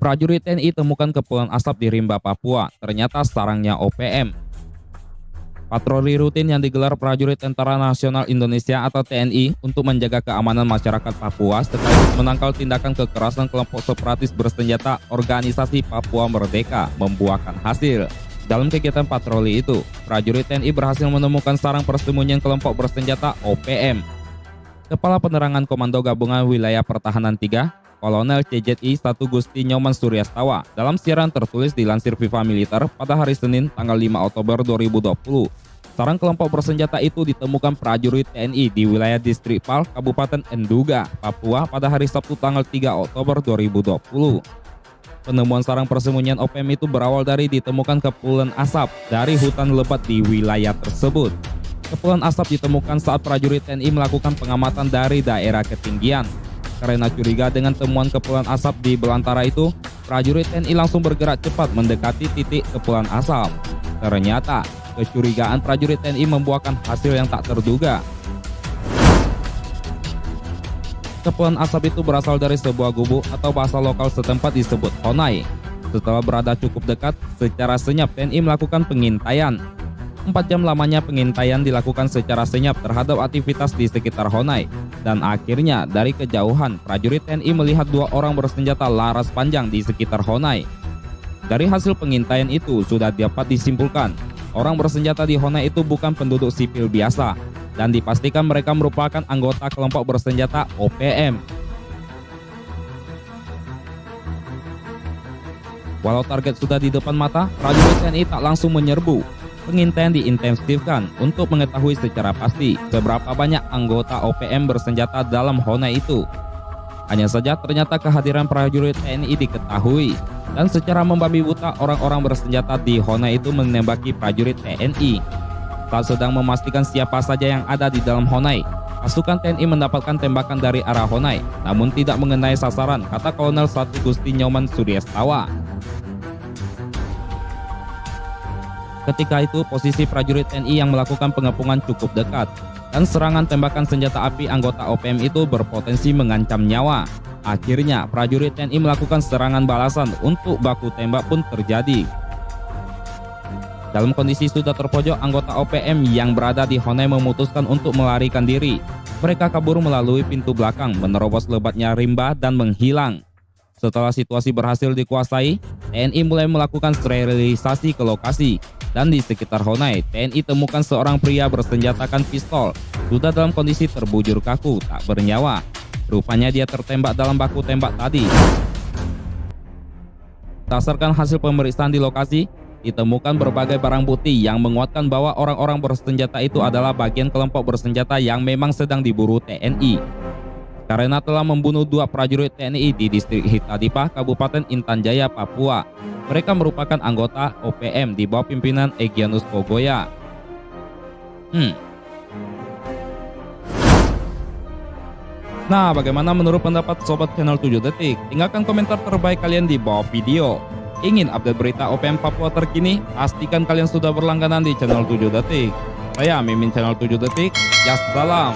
Prajurit TNI temukan kepulan asap di Rimba, Papua. Ternyata sarangnya OPM. Patroli rutin yang digelar prajurit Tentara Nasional Indonesia atau TNI untuk menjaga keamanan masyarakat Papua sekaligus menangkal tindakan kekerasan kelompok separatis bersenjata organisasi Papua Merdeka membuahkan hasil. Dalam kegiatan patroli itu, prajurit TNI berhasil menemukan sarang persembunyian kelompok bersenjata OPM. Kepala Penerangan Komando Gabungan Wilayah Pertahanan 3, Kolonel CZI 1 Gusti Nyoman Suryastawa dalam siaran tertulis dilansir Viva Militer pada hari Senin tanggal 5 Oktober 2020. Sarang kelompok bersenjata itu ditemukan prajurit TNI di wilayah Distrik Pal, Kabupaten Enduga, Papua pada hari Sabtu tanggal 3 Oktober 2020. Penemuan sarang persembunyian OPM itu berawal dari ditemukan kepulan asap dari hutan lebat di wilayah tersebut. Kepulan asap ditemukan saat prajurit TNI melakukan pengamatan dari daerah ketinggian. Karena curiga dengan temuan kepulan asap di belantara itu, prajurit TNI langsung bergerak cepat mendekati titik kepulan asap. Ternyata, kecurigaan prajurit TNI membuahkan hasil yang tak terduga. Kepulan asap itu berasal dari sebuah gubuk atau bahasa lokal setempat disebut honai. Setelah berada cukup dekat, secara senyap TNI melakukan pengintaian. 4 jam lamanya pengintaian dilakukan secara senyap terhadap aktivitas di sekitar honai. Dan akhirnya dari kejauhan, prajurit TNI melihat 2 orang bersenjata laras panjang di sekitar honai. Dari hasil pengintaian itu sudah dapat disimpulkan, orang bersenjata di honai itu bukan penduduk sipil biasa, dan dipastikan mereka merupakan anggota kelompok bersenjata OPM. Walau target sudah di depan mata, prajurit TNI tak langsung menyerbu. Pengintaian diintensifkan untuk mengetahui secara pasti seberapa banyak anggota OPM bersenjata dalam honai itu. Hanya saja ternyata kehadiran prajurit TNI diketahui, dan secara membabi buta orang-orang bersenjata di honai itu menembaki prajurit TNI. Saat sedang memastikan siapa saja yang ada di dalam honai, pasukan TNI mendapatkan tembakan dari arah honai, namun tidak mengenai sasaran, kata Kolonel 1 Gusti Nyoman Suryastawa. Ketika itu, posisi prajurit TNI yang melakukan pengepungan cukup dekat, dan serangan tembakan senjata api anggota OPM itu berpotensi mengancam nyawa. Akhirnya, prajurit TNI melakukan serangan balasan untuk baku tembak pun terjadi. Dalam kondisi sudah terpojok, anggota OPM yang berada di honai memutuskan untuk melarikan diri. Mereka kabur melalui pintu belakang, menerobos lebatnya rimba dan menghilang. Setelah situasi berhasil dikuasai, TNI mulai melakukan sterilisasi ke lokasi. Dan di sekitar honai, TNI temukan seorang pria bersenjatakan pistol, sudah dalam kondisi terbujur kaku, tak bernyawa. Rupanya dia tertembak dalam baku tembak tadi. Berdasarkan hasil pemeriksaan di lokasi, ditemukan berbagai barang bukti yang menguatkan bahwa orang-orang bersenjata itu adalah bagian kelompok bersenjata yang memang sedang diburu TNI. Karena telah membunuh 2 prajurit TNI di distrik Hitadipa, Kabupaten Intan Jaya, Papua. Mereka merupakan anggota OPM di bawah pimpinan Egyanus Pogoya. Nah, bagaimana menurut pendapat Sobat Channel 7 Detik? Tinggalkan komentar terbaik kalian di bawah video. Ingin update berita OPM Papua terkini? Pastikan kalian sudah berlangganan di Channel 7 Detik. Saya Mimin Channel 7 Detik. Ya salam.